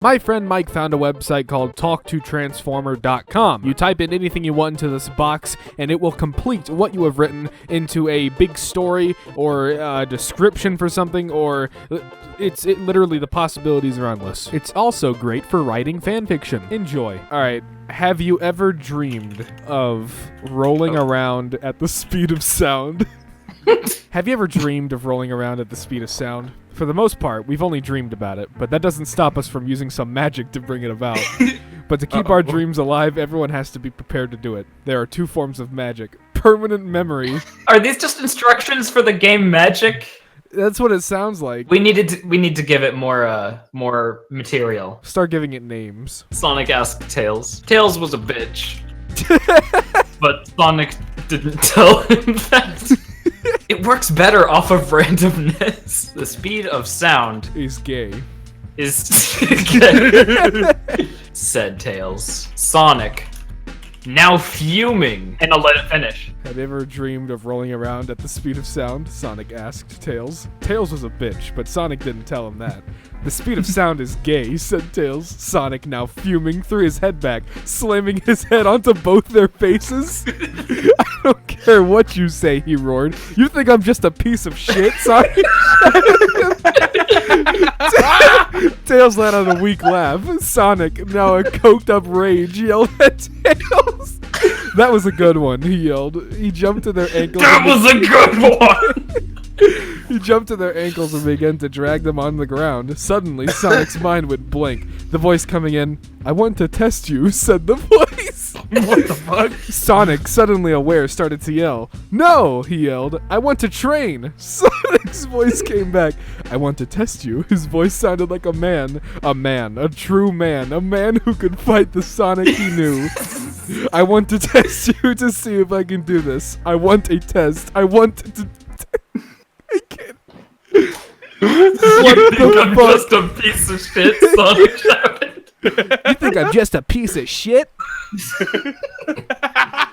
My friend Mike found a website called talktotransformer.com. You type in anything you want into this box, and it will complete what you have written into a big story or a description for something, or literally the possibilities are endless. It's also great for writing fanfiction. Enjoy. All right. Have you ever dreamed of rolling around at the speed of sound? Have you ever dreamed of rolling around at the speed of sound? For the most part, we've only dreamed about it, but that doesn't stop us from using some magic to bring it about. But to keep our dreams alive, everyone has to be prepared to do it. There are two forms of magic. Permanent memory. Are these just instructions for the game Magic? That's what it sounds like. We need to give it more material. Start giving it names. Sonic asked Tails. Tails was a bitch. But Sonic didn't tell him that. It works better off of randomness. The speed of sound is gay. Said Tails. Sonic, now fuming. And I'll let it finish. Have you ever dreamed of rolling around at the speed of sound? Sonic asked Tails. Tails was a bitch, but Sonic didn't tell him that. The speed of sound is gay, said Tails. Sonic, now fuming, threw his head back, slamming his head onto both their faces. I don't care what you say, he roared. You think I'm just a piece of shit, Sonic? Tails let out a weak laugh. Sonic, now a coked up rage, yelled at Tails. That was a good one, he yelled. He jumped to their ankles. That was a good one! He jumped to their ankles and began to drag them on the ground. Suddenly, Sonic's mind went blank. The voice coming in, I want to test you, said the voice. What the fuck? Sonic, suddenly aware, started to yell. No, he yelled. I want to train. Sonic's voice came back. I want to test you. His voice sounded like a man, a true man, a man who could fight the Sonic he knew. I want to test you to see if I can do this. I want a test. I want to... I can't. You think I'm just a piece of shit, Sonic shouted. You think I'm just a piece of shit?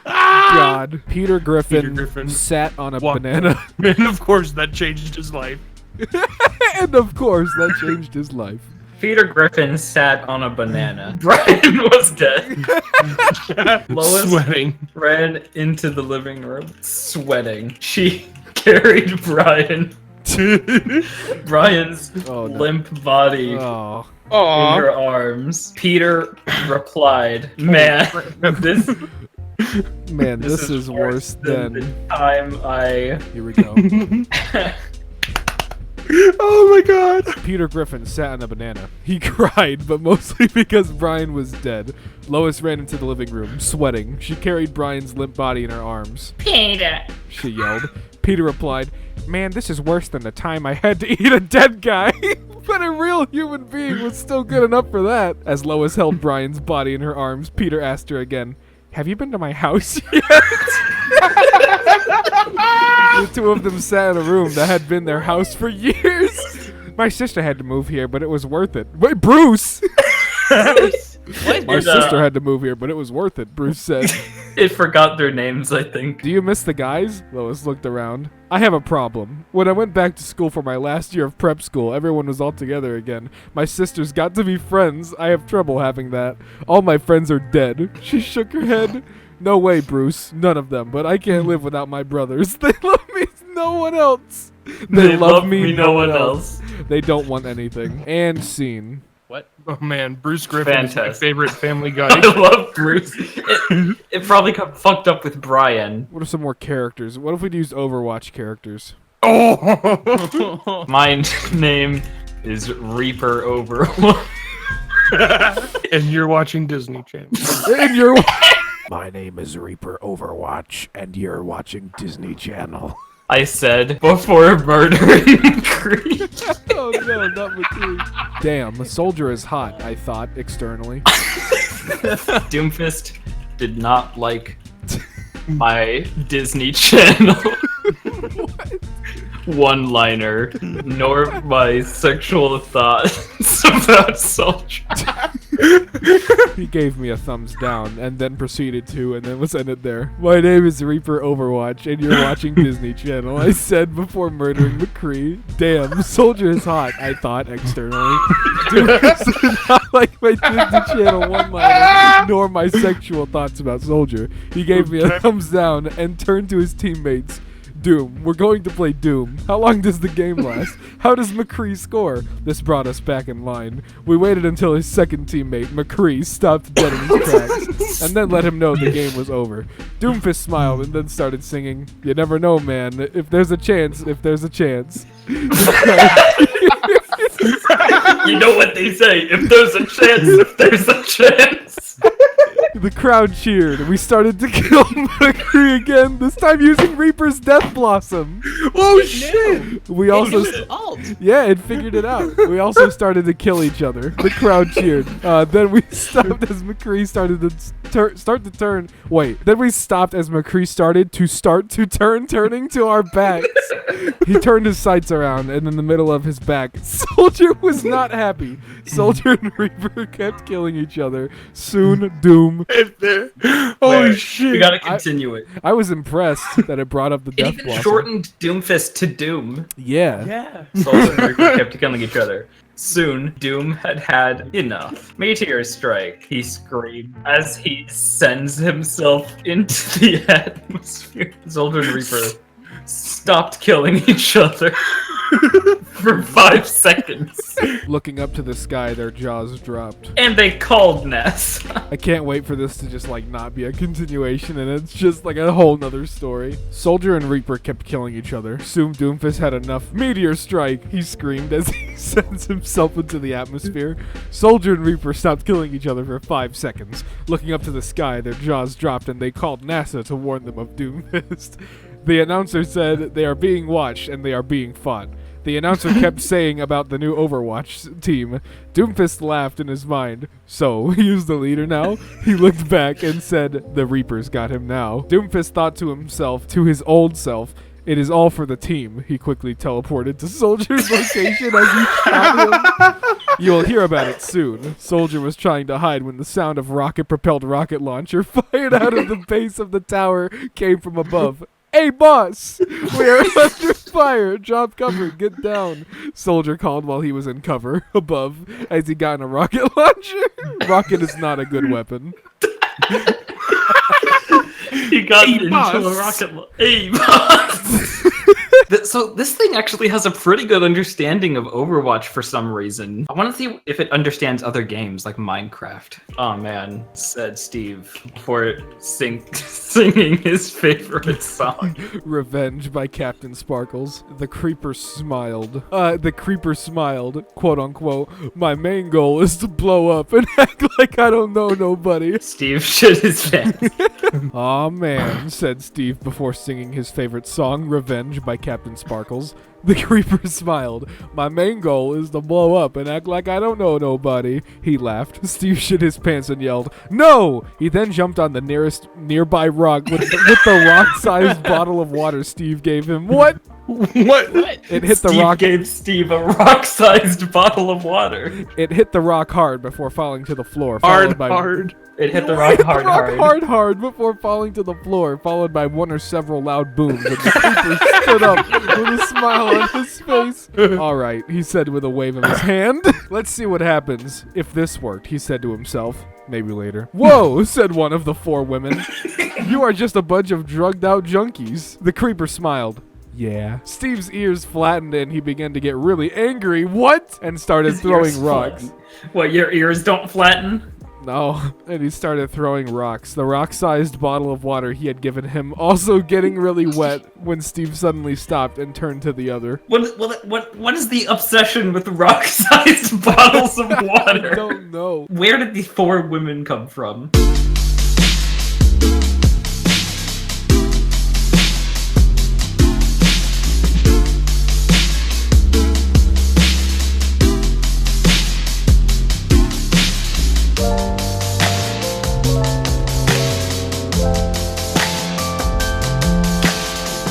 God. Peter Griffin sat on a banana. And of course that changed his life. And of course that changed his life. Peter Griffin sat on a banana. Brian was dead. Lois Sweating. ran into the living room, sweating. She carried Brian's limp body in her arms. Peter replied, "Man, this is worse than the time I." Here we go. Oh my god. Peter Griffin sat on a banana. He cried, but mostly because Brian was dead. Lois ran into the living room, sweating. She carried Brian's limp body in her arms. Peter, she yelled. Peter replied, man, this is worse than the time I had to eat a dead guy. But a real human being was still good enough for that. As Lois held Brian's body in her arms, Peter asked her again, have you been to my house yet? The two of them sat in a room that had been their house for years. My sister had to move here, but it was worth it. Wait, Bruce! My sister had to move here, but it was worth it, Bruce said. It forgot their names, I think. Do you miss the guys? Lois looked around. I have a problem. When I went back to school for my last year of prep school, everyone was all together again. My sisters got to be friends. I have trouble having that. All my friends are dead. She shook her head. No way, Bruce. None of them. But I can't live without my brothers. They love me. No one else. They love me. No one else. They don't want anything. And scene. What? Oh man, Bruce Griffin is my favorite Family Guy. I love Bruce. It probably got fucked up with Brian. What are some more characters? What if we'd used Overwatch characters? Oh! My name is Reaper Overwatch. And you're watching Disney Channel. And you're... My name is Reaper Overwatch, and you're watching Disney Channel. I said before murdering Creed. Oh no, not McCree. Damn, the soldier is hot, I thought, externally. Doomfist did not like my Disney Channel. What? one-liner, nor my sexual thoughts about Soldier. He gave me a thumbs down and then proceeded to, and then was ended there. My name is Reaper Overwatch, and you're watching Disney Channel. I said before murdering McCree. Damn, Soldier is hot, I thought externally. Doomfist did not like my Disney Channel one-liner, nor my sexual thoughts about Soldier. He gave me a thumbs down and turned to his teammates. Doom. We're going to play Doom. How long does the game last? How does McCree score? This brought us back in line. We waited until his second teammate, McCree, stopped dead in his tracks, and then let him know the game was over. Doomfist smiled and then started singing, "You never know, man. If there's a chance, if there's a chance." You know what they say, if there's a chance, if there's a chance. The crowd cheered, and we started to kill McCree again, this time using Reaper's Death Blossom. Oh shit! We also... alt. Yeah, it figured it out. We also started to kill each other. The crowd cheered. Then we stopped as McCree started to turn. Wait. Then we stopped as McCree started to turn, turning to our backs. He turned his sights around, and in the middle of his back, Soldier was not happy. Soldier and Reaper kept killing each other. Soon, Doom. Holy Wait, shit! We gotta continue it. I was impressed that it brought up the It Death even Blossom. shortened Doomfist to Doom. Yeah. Yeah. Soldier and Reaper kept killing each other. Soon, Doom had had enough. Meteor strike, he screamed as he sends himself into the atmosphere. Soldier and Reaper stopped killing each other for 5 seconds. Looking up to the sky, their jaws dropped. And they called Ness. I can't wait for this to just like not be a continuation and it's just like a whole nother story. Soldier and Reaper kept killing each other. Soon Doomfist had enough. Meteor strike, he screamed as he sends himself into the atmosphere. Soldier and Reaper stopped killing each other for 5 seconds. Looking up to the sky, their jaws dropped and they called NASA to warn them of Doomfist. The announcer said they are being watched and they are being fought. The announcer kept saying about the new Overwatch team. Doomfist laughed in his mind. So, he's the leader now? He looked back and said, the Reapers got him now. Doomfist thought to himself, to his old self, it is all for the team. He quickly teleported to Soldier's location as he shot him. You will hear about it soon. Soldier was trying to hide when the sound of rocket-propelled rocket launcher fired out of the base of the tower came from above. Hey, boss! We are under fire! Drop cover, get down! Soldier called while he was in cover, above, as he got in a rocket launcher. Rocket is not a good weapon. He got Hey, into boss. a rocket. Hey, boss! So this thing actually has a pretty good understanding of Overwatch for some reason. I want to see if it understands other games like Minecraft. Oh man, said Steve before singing his favorite song. Revenge by Captain Sparkles. The Creeper smiled. Quote unquote, my main goal is to blow up and act like I don't know nobody. Steve shit his pants. Aw man, said Steve before singing his favorite song, Revenge by Captain Sparkles. The Creeper smiled. My main goal is to blow up and act like I don't know nobody. He laughed. Steve shit his pants and yelled, no! He then jumped on the nearby rock with the rock-sized bottle of water Steve gave him. What? What? It hit the Steve rock. gave Steve a rock-sized bottle of water. It hit the rock hard before falling to the floor. Hard. It hit the rock hard. Before falling to the floor, followed by one or several loud booms. And the Creeper stood up with a smile on his face. All right, he said with a wave of his hand. Let's see what happens. If this worked, he said to himself. Maybe later. Whoa, said one of the 4 women. You are just a bunch of drugged out junkies. The Creeper smiled. Yeah. Steve's ears flattened and he began to get really angry. What? And started His throwing ears rocks. flatten. What, your ears don't flatten? No. And he started throwing rocks. The rock-sized bottle of water he had given him also getting really wet when Steve suddenly stopped and turned to the other. What is the obsession with rock-sized bottles of water? I don't know. Where did these 4 women come from?